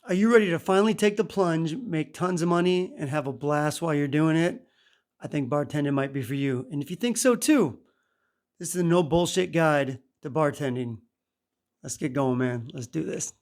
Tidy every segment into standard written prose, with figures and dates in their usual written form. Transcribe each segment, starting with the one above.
Are you ready to finally take the plunge, make tons of money, and have a blast while you're doing it? I think bartending might be for you. And if you think so too, this is a no bullshit guide to bartending. Let's get going, man. Let's do this.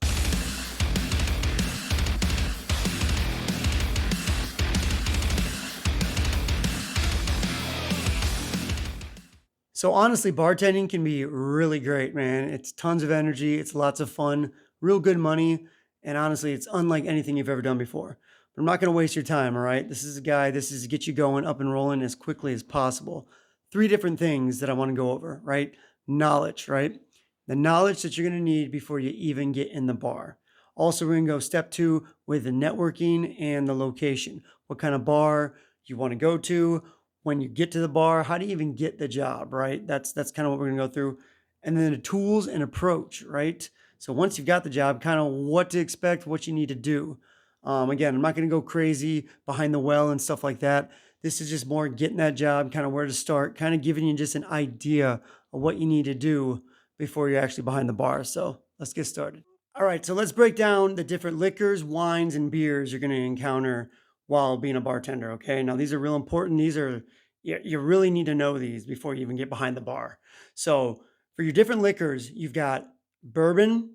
So honestly, bartending can be really great, man. It's tons of energy, it's lots of fun, real good money, and honestly, it's unlike anything you've ever done before. But I'm not going to waste your time, all right? This is to get you going up and rolling as quickly as possible. Three different things that I want to go over, right? Knowledge, right? The knowledge that you're going to need before you even get in the bar. Also, we're going to go step two with the networking and the location. What kind of bar you want to go to, when you get to the bar, how do you even get the job, right? That's kind of what we're gonna go through. And then the tools and approach, right? So once you've got the job, kind of what to expect, what you need to do. Again, I'm not gonna go crazy behind the well and stuff like that. This is just more getting that job, kind of where to start, kind of giving you just an idea of what you need to do before you're actually behind the bar. So let's get started. All right, so let's break down the different liquors, wines, and beers you're going to encounter while being a bartender. Okay, now these are real important. These are, you really need to know these before you even get behind the bar. So for your different liquors, you've got bourbon,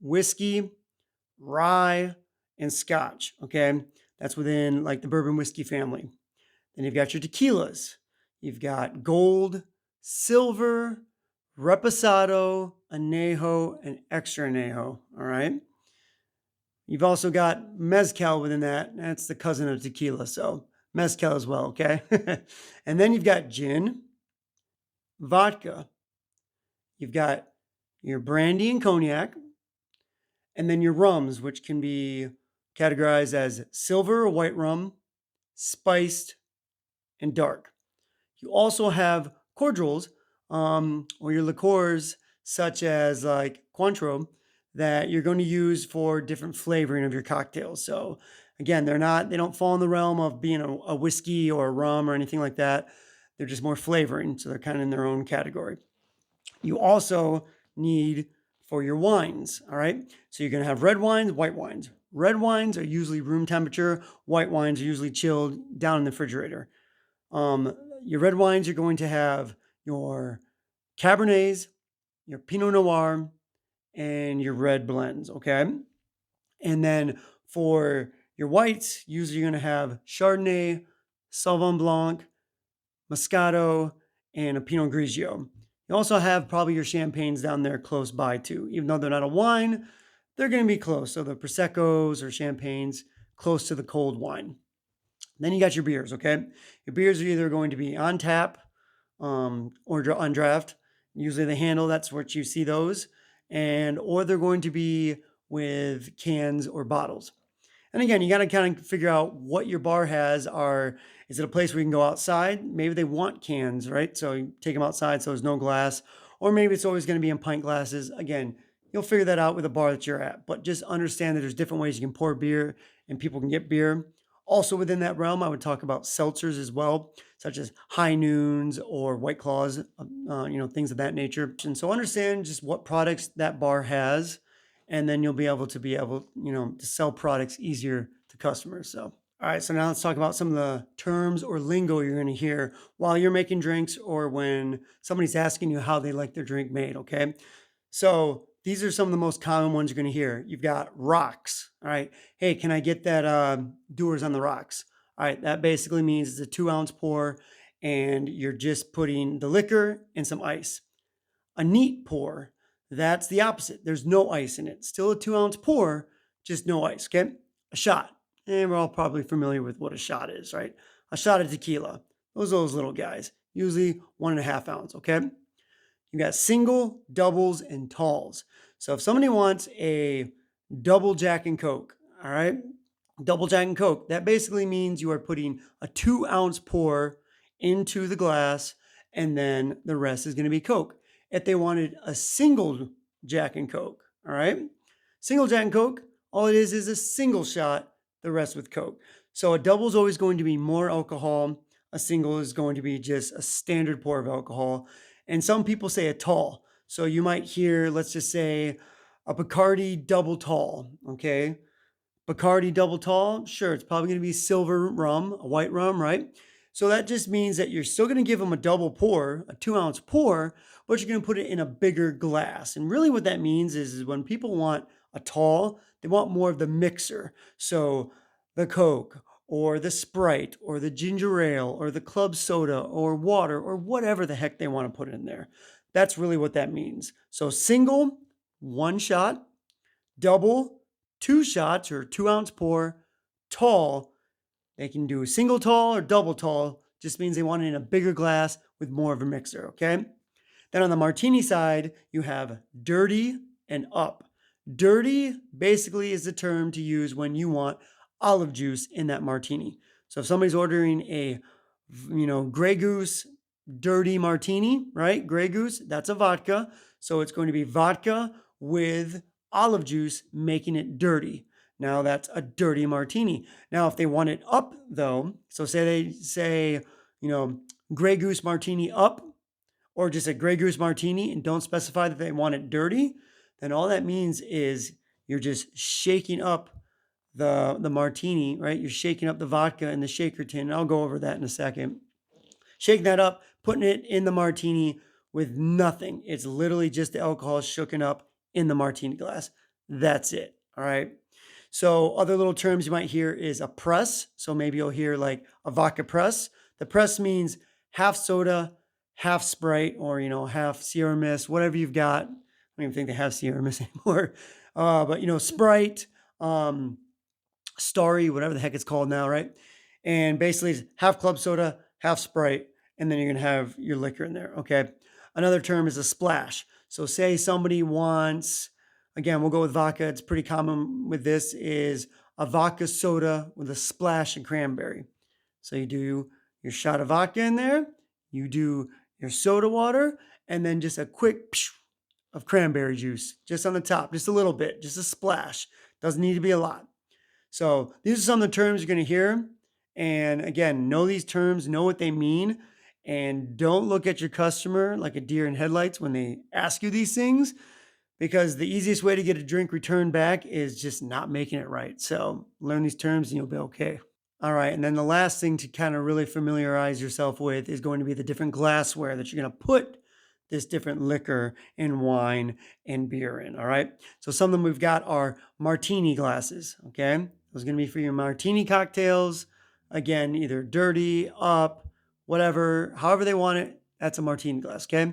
whiskey, rye, and scotch. Okay, that's within like the bourbon whiskey family. Then you've got your tequilas. You've got gold, silver, reposado, anejo, and extra anejo. All right. You've also got mezcal within that. That's the cousin of tequila. So mezcal as well. Okay. And then you've got gin, vodka. You've got your brandy and cognac. And then your rums, which can be categorized as silver or white rum, spiced, and dark. You also have cordials, or your liqueurs, such as like Cointreau, that you're going to use for different flavoring of your cocktails. So again, they don't fall in the realm of being a whiskey or a rum or anything like that. They're just more flavoring. So they're kind of in their own category. You also need for your wines. All right. So you're going to have red wines, white wines. Red wines are usually room temperature. White wines are usually chilled down in the refrigerator. Your red wines, you're going to have your Cabernets, your Pinot Noir, and your red blends, okay? And then for your whites, usually you're going to have Chardonnay, Sauvignon Blanc, Moscato, and a Pinot Grigio. You also have probably your champagnes down there close by too. Even though they're not a wine, they're going to be close. So the Proseccos or champagnes close to the cold wine. Then you got your beers, okay? Your beers are either going to be on tap or on draft. Usually the handle, that's what you see those. Or they're going to be with cans or bottles. And again, you got to kind of figure out what your bar has. Is it a place where you can go outside? Maybe they want cans, right? So you take them outside so there's no glass. Or maybe it's always going to be in pint glasses. Again, you'll figure that out with the bar that you're at. But just understand that there's different ways you can pour beer and people can get beer. Also within that realm, I would talk about seltzers as well, such as High Noons or White Claws, things of that nature. And so understand just what products that bar has, and then you'll be able to sell products easier to customers. So, all right, so now let's talk about some of the terms or lingo you're going to hear while you're making drinks or when somebody's asking you how they like their drink made, okay? So these are some of the most common ones you're going to hear. You've got rocks. All right. Hey, can I get that Doers on the rocks? All right. That basically means it's a 2-ounce pour and you're just putting the liquor and some ice. A neat pour, that's the opposite. There's no ice in it. Still a 2-ounce pour, just no ice. Okay. A shot. And we're all probably familiar with what a shot is, right? A shot of tequila. Those little guys, usually 1.5 ounce. Okay. You got single, doubles, and talls. So if somebody wants a double Jack and Coke, all right, double Jack and Coke, that basically means you are putting a 2-ounce pour into the glass and then the rest is going to be Coke. If they wanted a single Jack and Coke, all right, single Jack and Coke, all it is a single shot, the rest with Coke. So a double is always going to be more alcohol. A single is going to be just a standard pour of alcohol. And some people say a tall. So you might hear, let's just say, a Bacardi double tall, okay? Bacardi double tall, sure, it's probably going to be silver rum, a white rum, right? So that just means that you're still going to give them a double pour, a 2 ounce pour, but you're going to put it in a bigger glass. And really what that means is when people want a tall, they want more of the mixer. So the Coke or the Sprite or the ginger ale or the club soda or water or whatever the heck they want to put in there. That's really what that means. So single, 1 shot, double, 2 shots or 2 ounce pour, tall, they can do single tall or double tall, just means they want it in a bigger glass with more of a mixer, okay? Then on the martini side, you have dirty and up. Dirty basically is the term to use when you want olive juice in that martini. So if somebody's ordering a, Grey Goose dirty martini, right? Grey Goose, that's a vodka. So it's going to be vodka with olive juice, making it dirty. Now that's a dirty martini. Now, if they want it up though, so say they say, Grey Goose martini up, or just a Grey Goose martini and don't specify that they want it dirty, then all that means is you're just shaking up the martini, right? You're shaking up the vodka in the shaker tin. I'll go over that in a second. Shaking that up, putting it in the martini with nothing. It's literally just the alcohol shooken up in the martini glass. That's it. All right. So other little terms you might hear is a press. So maybe you'll hear like a vodka press. The press means half soda, half Sprite, or half Sierra Mist, whatever you've got. I don't even think they have Sierra Mist anymore. But Sprite, Starry, whatever the heck it's called now, right? And basically it's half club soda, half Sprite, and then you're gonna have your liquor in there. Okay. Another term is a splash. So say somebody wants, again, we'll go with vodka. It's pretty common with this is a vodka soda with a splash of cranberry. So you do your shot of vodka in there, you do your soda water, and then just a quick of cranberry juice just on the top, just a little bit, just a splash. Doesn't need to be a lot. So these are some of the terms you're going to hear. And again, know these terms, know what they mean, and don't look at your customer like a deer in headlights when they ask you these things, because the easiest way to get a drink returned back is just not making it right. So learn these terms and you'll be okay. All right. And then the last thing to kind of really familiarize yourself with is going to be the different glassware that you're going to put this different liquor and wine and beer in. All right. So some of them we've got are martini glasses. Okay. Those are going to be for your martini cocktails. Again, either dirty, up, whatever, however they want it. That's a martini glass. Okay.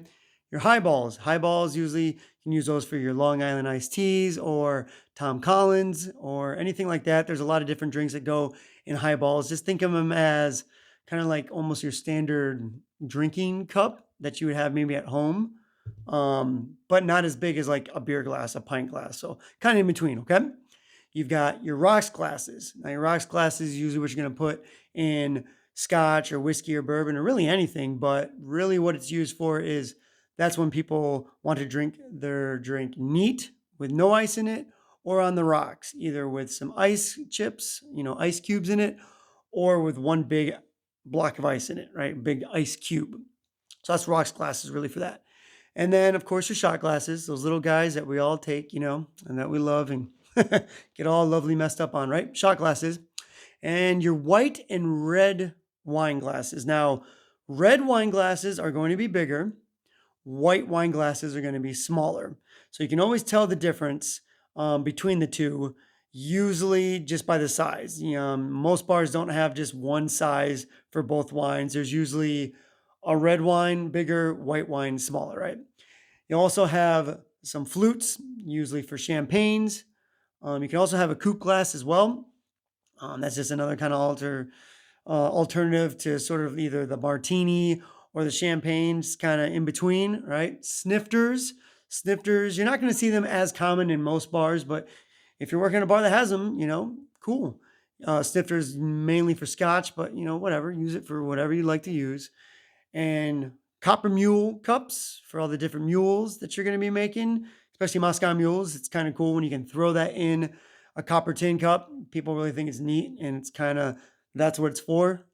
Your highballs. Highballs, usually you can use those for your Long Island iced teas or Tom Collins or anything like that. There's a lot of different drinks that go in highballs. Just think of them as kind of like almost your standard drinking cup that you would have maybe at home, but not as big as like a beer glass, a pint glass. So kind of in between, okay? You've got your rocks glasses. Now your rocks glasses is usually what you're going to put in scotch or whiskey or bourbon or really anything, but really what it's used for is that's when people want to drink their drink neat with no ice in it or on the rocks, either with some ice chips, ice cubes in it, or with one big block of ice in it, right? Big ice cube. So that's rocks glasses really for that. And then, of course, your shot glasses, those little guys that we all take, and that we love and get all lovely messed up on, right? Shot glasses. And your white and red wine glasses. Now, red wine glasses are going to be bigger. White wine glasses are going to be smaller. So you can always tell the difference between the two, usually just by the size. Most bars don't have just one size for both wines. There's usually a red wine bigger, white wine smaller, right? You also have some flutes, usually for champagnes. You can also have a coupe glass as well. That's just another kind of alternative to sort of either the martini or the champagne, just kind of in between, right? Snifters, you're not going to see them as common in most bars, but if you're working at a bar that has them, cool. Snifters mainly for scotch, but whatever, use it for whatever you like to use. And copper mule cups for all the different mules that you're going to be making, especially Moscow mules. It's kind of cool when you can throw that in a copper tin cup. People really think it's neat, and it's kind of, that's what it's for.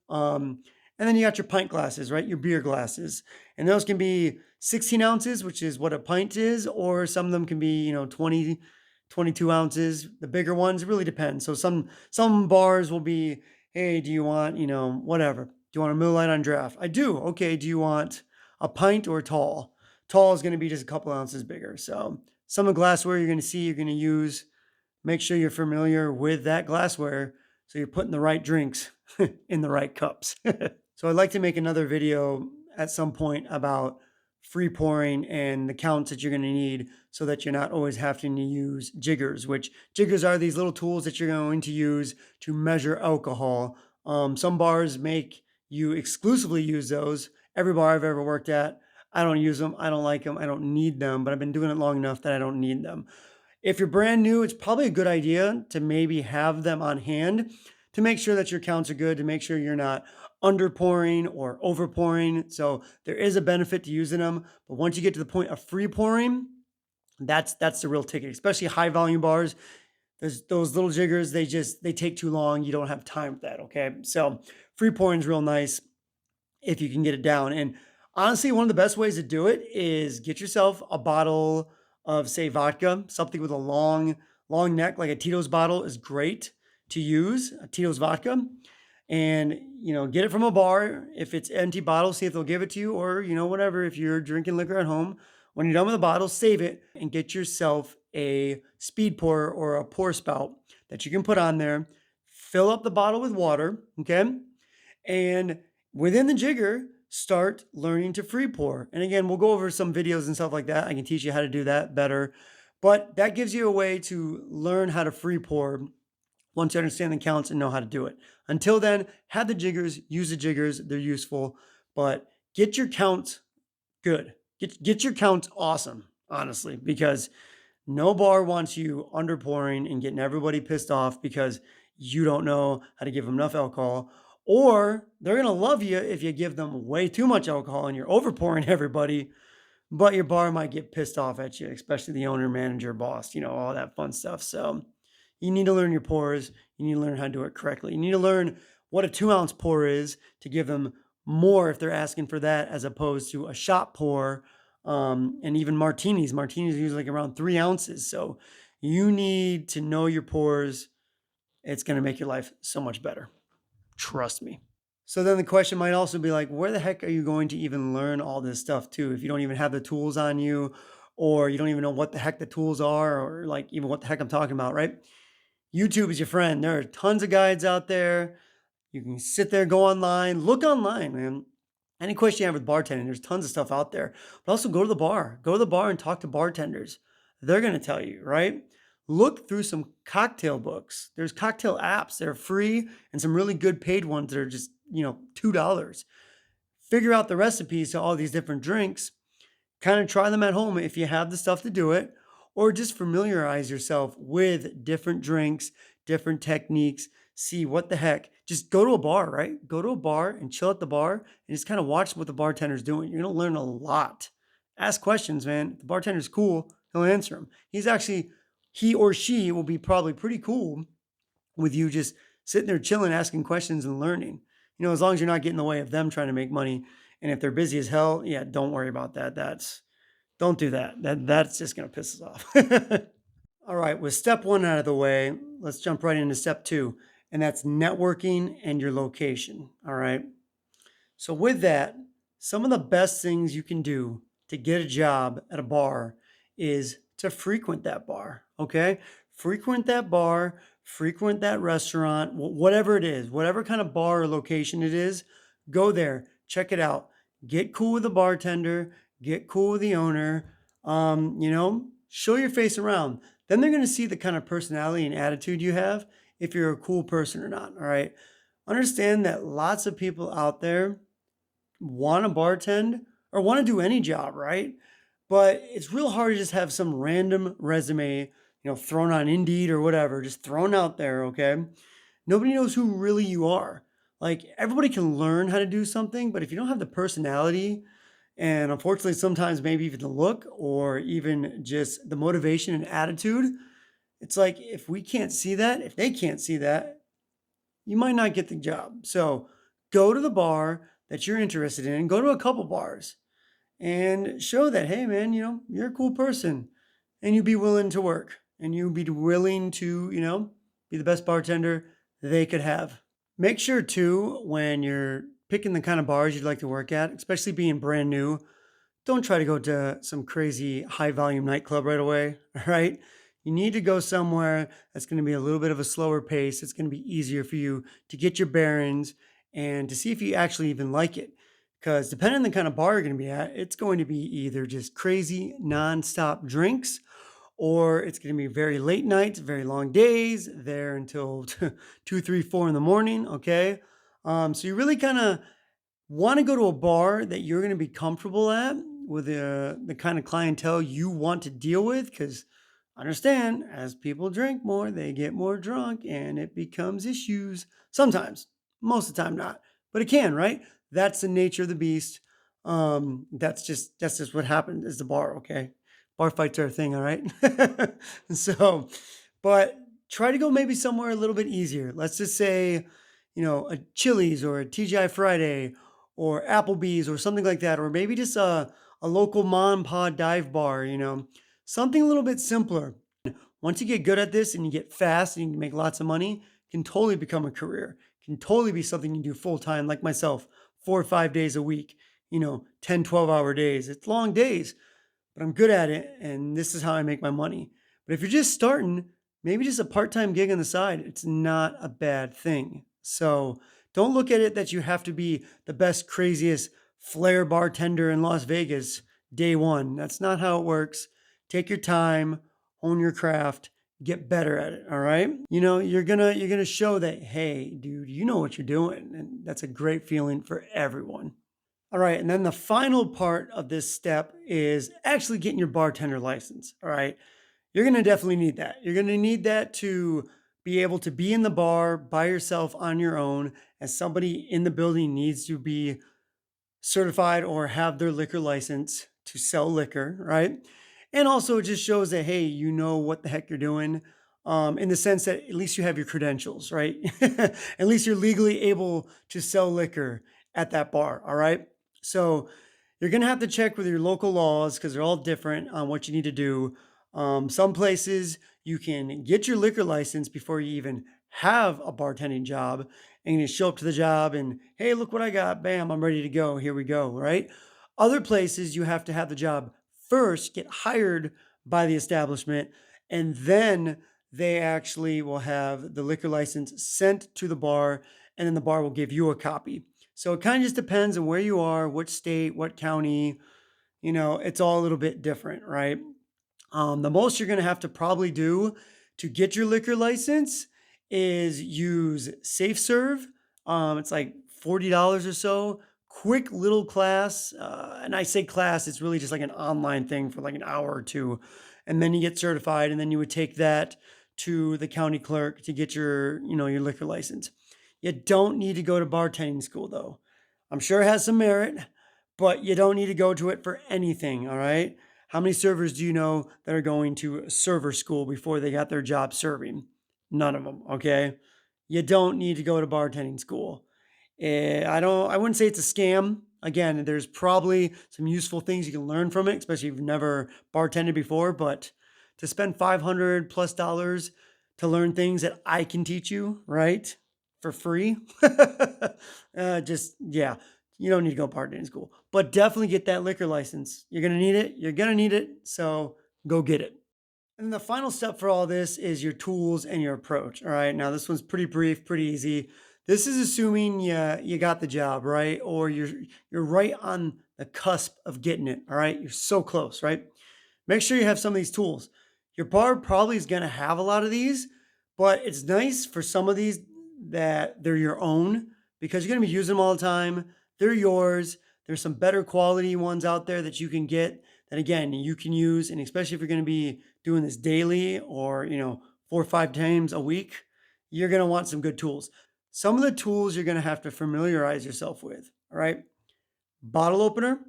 And then you got your pint glasses, right? Your beer glasses. And those can be 16 ounces, which is what a pint is, or some of them can be, 20, 22 ounces. The bigger ones, it really depends. So some bars will be, hey, do you want, whatever. Do you want a Miller Lite on draft? I do. Okay. Do you want a pint or tall? Tall is going to be just a couple ounces bigger. So some of the glassware you're going to see, you're going to use. Make sure you're familiar with that glassware so you're putting the right drinks in the right cups. So I'd like to make another video at some point about free pouring and the counts that you're going to need so that you're not always having to use jiggers, which jiggers are these little tools that you're going to use to measure alcohol. Some bars make you exclusively use those. Every bar I've ever worked at, I don't use them. I don't like them. I don't need them, but I've been doing it long enough that I don't need them. If you're brand new, it's probably a good idea to maybe have them on hand to make sure that your counts are good, to make sure you're not under pouring or over pouring. So there is a benefit to using them, but once you get to the point of free pouring, that's the real ticket, especially high volume bars. There's those little jiggers, they take too long. You don't have time for that. Okay. So free pouring is real nice if you can get it down. And honestly, one of the best ways to do it is get yourself a bottle of, say, vodka, something with a long neck, like a Tito's bottle is great to use, a Tito's vodka. And, get it from a bar. If it's empty bottle, see if they'll give it to you, or, whatever. If you're drinking liquor at home, when you're done with the bottle, save it and get yourself a speed pour or a pour spout that you can put on there. Fill up the bottle with water, okay? And within the jigger, start learning to free pour. And again, we'll go over some videos and stuff like that. I can teach you how to do that better. But that gives you a way to learn how to free pour once you understand the counts and know how to do it. Until then, have the jiggers, use the jiggers. They're useful. But get your counts good. Get your counts awesome, honestly, because no bar wants you under pouring and getting everybody pissed off because you don't know how to give them enough alcohol. Or they're going to love you if you give them way too much alcohol and you're overpouring everybody, but your bar might get pissed off at you, especially the owner, manager, boss, all that fun stuff. So you need to learn your pours. You need to learn how to do it correctly. You need to learn what a 2-ounce pour is to give them more if they're asking for that, as opposed to a shot pour. And even martinis. Martinis are usually like around 3 ounces. So you need to know your pours. It's going to make your life so much better. Trust me. So then the question might also be like, where the heck are you going to even learn all this stuff too if you don't even have the tools on you, or you don't even know what the heck the tools are, or like even what the heck I'm talking about, right? YouTube is your friend. There are tons of guides out there. You can sit there, go online, look online, man. Any question you have with bartending, there's tons of stuff out there. But also go to the bar. Go to the bar and talk to bartenders. They're going to tell you, right? Look through some cocktail books. There's cocktail apps. They're free, and some really good paid ones that are just, $2. Figure out the recipes to all these different drinks. Kind of try them at home if you have the stuff to do it, or just familiarize yourself with different drinks, different techniques. See what the heck. Just go to a bar, right? Go to a bar and chill at the bar and just kind of watch what the bartender's doing. You're going to learn a lot. Ask questions, man. If the bartender's cool, he'll answer them. He or she will be probably pretty cool with you just sitting there chilling, asking questions and learning. As long as you're not getting in the way of them trying to make money. And if they're busy as hell, yeah, don't worry about that. Don't do that. That's just going to piss us off. All right, with step 1 out of the way, let's jump right into step 2, and that's networking and your location. All right. So with that, some of the best things you can do to get a job at a bar is to frequent that bar. Okay. Frequent that bar, frequent that restaurant, whatever it is, whatever kind of bar or location it is, go there, check it out, get cool with the bartender, get cool with the owner, show your face around. Then they're going to see the kind of personality and attitude you have, if you're a cool person or not. All right. Understand that lots of people out there want to bartend or want to do any job, right? But it's real hard to just have some random resume, thrown on Indeed or whatever, just thrown out there, okay? Nobody knows who really you are. Like, everybody can learn how to do something, but if you don't have the personality, and unfortunately sometimes maybe even the look or even just the motivation and attitude, it's like, if we can't see that, if they can't see that, you might not get the job. So go to the bar that you're interested in, go to a couple bars and show that, hey man, you're a cool person and you'd be willing to work. and you'd be willing to, be the best bartender they could have. Make sure too, when you're picking the kind of bars you'd like to work at, especially being brand new, don't try to go to some crazy high volume nightclub right away. All right. You need to go somewhere that's going to be a little bit of a slower pace. It's going to be easier for you to get your bearings and to see if you actually even like it. Because depending on the kind of bar you're going to be at, it's going to be either just crazy nonstop drinks, or it's going to be very late nights, very long days, there until 2, 3, 4 in the morning. Okay. So you really kind of want to go to a bar that you're going to be comfortable at with the kind of clientele you want to deal with. Because understand, as people drink more, they get more drunk and it becomes issues. Sometimes, most of the time, not, but it can, right? That's the nature of the beast. That's just what happened is the bar. Okay. Bar fights are a thing. All right. So, but try to go maybe somewhere a little bit easier. Let's just say, a Chili's or a TGI Friday or Applebee's or something like that, or maybe just a local mom and pop dive bar, something a little bit simpler. Once you get good at this and you get fast and you can make lots of money, it can totally become a career. It can totally be something you do full time, like myself, 4 or 5 days a week, 10, 12-hour days. It's long days, but I'm good at it. And this is how I make my money. But if you're just starting, maybe just a part time gig on the side, it's not a bad thing. So don't look at it that you have to be the best, craziest flair bartender in Las Vegas day one. That's not how it works. Take your time, hone your craft, get better at it. All right. You're gonna show that, hey, dude, you know what you're doing. And that's a great feeling for everyone. All right. And then the final part of this step is actually getting your bartender license. All right. You're going to definitely need that. You're going to need that to be able to be in the bar by yourself on your own, as somebody in the building needs to be certified or have their liquor license to sell liquor, right? And also, it just shows that, hey, you know what the heck you're doing, in the sense that at least you have your credentials, right? At least you're legally able to sell liquor at that bar, all right? So you're going to have to check with your local laws because they're all different on what you need to do. Some places you can get your liquor license before you even have a bartending job, and you show up to the job and, hey, look what I got. Bam, I'm ready to go. Here we go. Right. Other places you have to have the job first, get hired by the establishment, and then they actually will have the liquor license sent to the bar, and then the bar will give you a copy. So it kind of just depends on where you are, what state, what county, it's all a little bit different, right? The most you're going to have to probably do to get your liquor license is use SafeServe. It's like $40 or so. Quick little class. And I say class, it's really just like an online thing for like an hour or two. And then you get certified, and then you would take that to the county clerk to get your liquor license. You don't need to go to bartending school though. I'm sure it has some merit, but you don't need to go to it for anything. All right. How many servers do you know that are going to server school before they got their job serving? None of them, okay? You don't need to go to bartending school. I wouldn't say it's a scam. Again, there's probably some useful things you can learn from it, especially if you've never bartended before, but to spend $500 plus to learn things that I can teach you, right? For free. Yeah, you don't need to go bartending school, but definitely get that liquor license. You're going to need it. You're going to need it. So go get it. And the final step for all this is your tools and your approach. All right. Now, this one's pretty brief, pretty easy. This is assuming you got the job, right? Or you're right on the cusp of getting it. All right. You're so close, right? Make sure you have some of these tools. Your bar probably is going to have a lot of these, but it's nice for some of these that they're your own because you're going to be using them all the time. They're yours. There's some better quality ones out there that you can get that, again, you can use. And especially if you're going to be doing this daily or, 4 or 5 times a week, you're going to want some good tools. Some of the tools you're going to have to familiarize yourself with. All right. Bottle opener.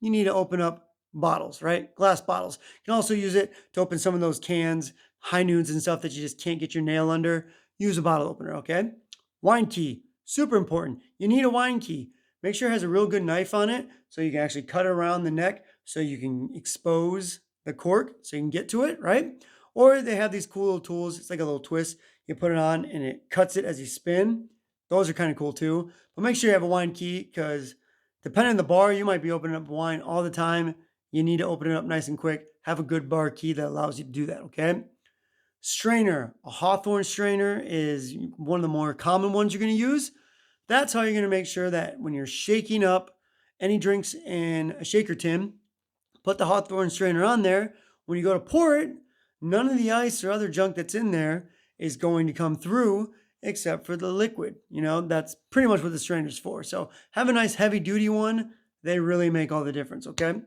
You need to open up bottles, right? Glass bottles. You can also use it to open some of those cans, high noons and stuff that you just can't get your nail under. Use a bottle opener, okay? Wine key, super important. You need a wine key. Make sure it has a real good knife on it so you can actually cut around the neck so you can expose the cork so you can get to it, right? Or they have these cool little tools. It's like a little twist. You put it on and it cuts it as you spin. Those are kind of cool too. But make sure you have a wine key because depending on the bar, you might be opening up wine all the time. You need to open it up nice and quick. Have a good bar key that allows you to do that, okay? Strainer. A Hawthorne strainer is one of the more common ones you're going to use. That's how you're going to make sure that when you're shaking up any drinks in a shaker tin, put the Hawthorne strainer on there. When you go to pour it, none of the ice or other junk that's in there is going to come through except for the liquid. That's pretty much what the strainer's for. So have a nice heavy duty one. They really make all the difference, okay?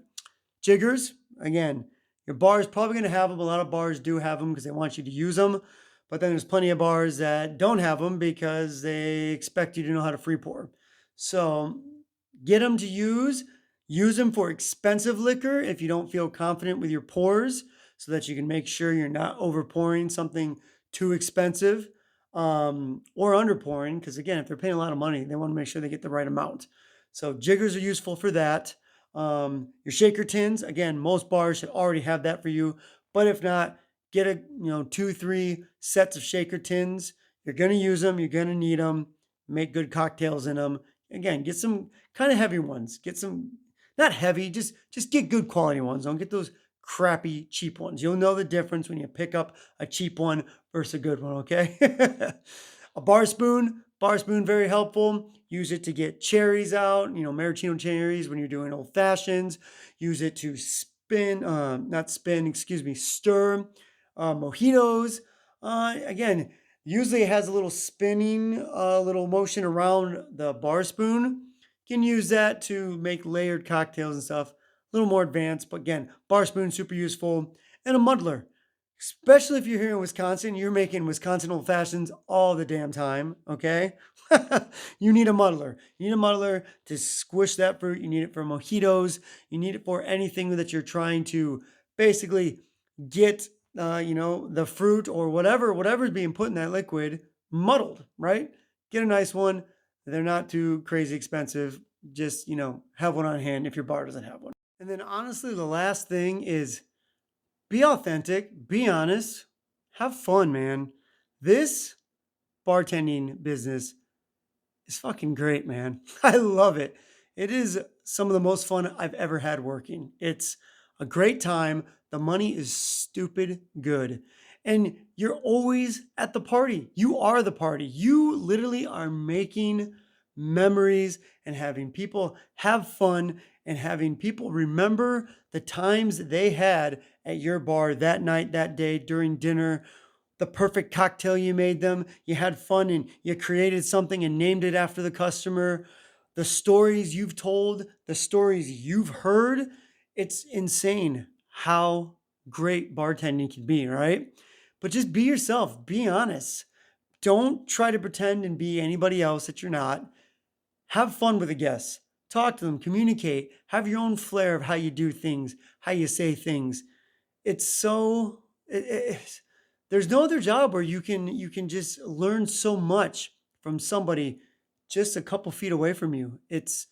Jiggers, again, your bar is probably going to have them. A lot of bars do have them because they want you to use them. But then there's plenty of bars that don't have them because they expect you to know how to free pour. So get them to use. Use them for expensive liquor if you don't feel confident with your pours so that you can make sure you're not over pouring something too expensive or under pouring. Because again, if they're paying a lot of money, they want to make sure they get the right amount. So jiggers are useful for that. Your shaker tins, again, most bars should already have that for you. But if not, get 2-3 sets of shaker tins. You're going to use them. You're going to need them. Make good cocktails in them. Again, get some kind of heavy ones. Get some, not heavy, just get good quality ones. Don't get those crappy cheap ones. You'll know the difference when you pick up a cheap one versus a good one, okay? A bar spoon, very helpful. Use it to get cherries out, maraschino cherries when you're doing old fashions. Use it to stir mojitos. Again, usually it has a little spinning, little motion around the bar spoon. You can use that to make layered cocktails and stuff. A little more advanced, but again, bar spoon, super useful. And a muddler. Especially if you're here in Wisconsin, you're making Wisconsin old fashions all the damn time, okay? You need a muddler. You need a muddler to squish that fruit. You need it for mojitos. You need it for anything that you're trying to basically get, the fruit or whatever's being put in that liquid muddled, right? Get a nice one. They're not too crazy expensive. Just, have one on hand if your bar doesn't have one. And then honestly, the last thing is be authentic, be honest, have fun, man. This bartending business is fucking great, man. I love it. It is some of the most fun I've ever had working. It's a great time. The money is stupid good. And you're always at the party. You are the party. You literally are making memories and having people have fun and having people remember the times they had at your bar that night, that day, during dinner, the perfect cocktail you made them. You had fun and you created something and named it after the customer. The stories you've told, the stories you've heard. It's insane how great bartending can be, right? But just be yourself, be honest. Don't try to pretend and be anybody else that you're not. Have fun with the guests. Talk to them, communicate, have your own flair of how you do things, how you say things. It's so there's no other job where you can just learn so much from somebody just a couple feet away from you. It's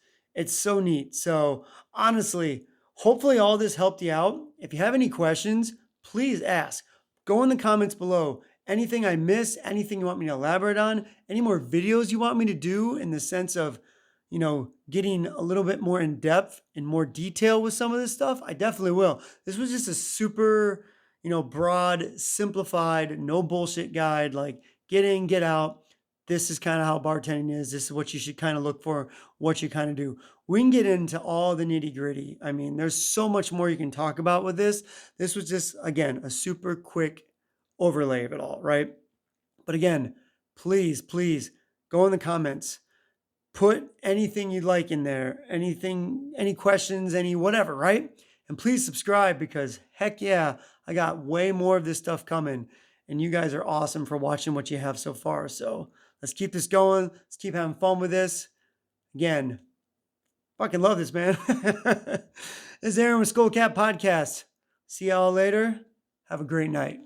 so neat. So honestly, hopefully all this helped you out. If you have any questions, please ask. Go in the comments below. Anything I missed, anything you want me to elaborate on, any more videos you want me to do in the sense of, getting a little bit more in depth and more detail with some of this stuff, I definitely will. This was just a super, broad, simplified, no bullshit guide, like get in, get out. This is kind of how bartending is. This is what you should kind of look for, what you kind of do. We can get into all the nitty gritty. I mean, there's so much more you can talk about with this. This was just, again, a super quick overlay of it all, right? But again, please go in the comments. Put anything you'd like in there, anything, any questions, any whatever, right? And please subscribe because heck yeah, I got way more of this stuff coming. And you guys are awesome for watching what you have so far. So let's keep this going. Let's keep having fun with this. Again, fucking love this, man. This is Aaron with SkullCatPodcast. See y'all later. Have a great night.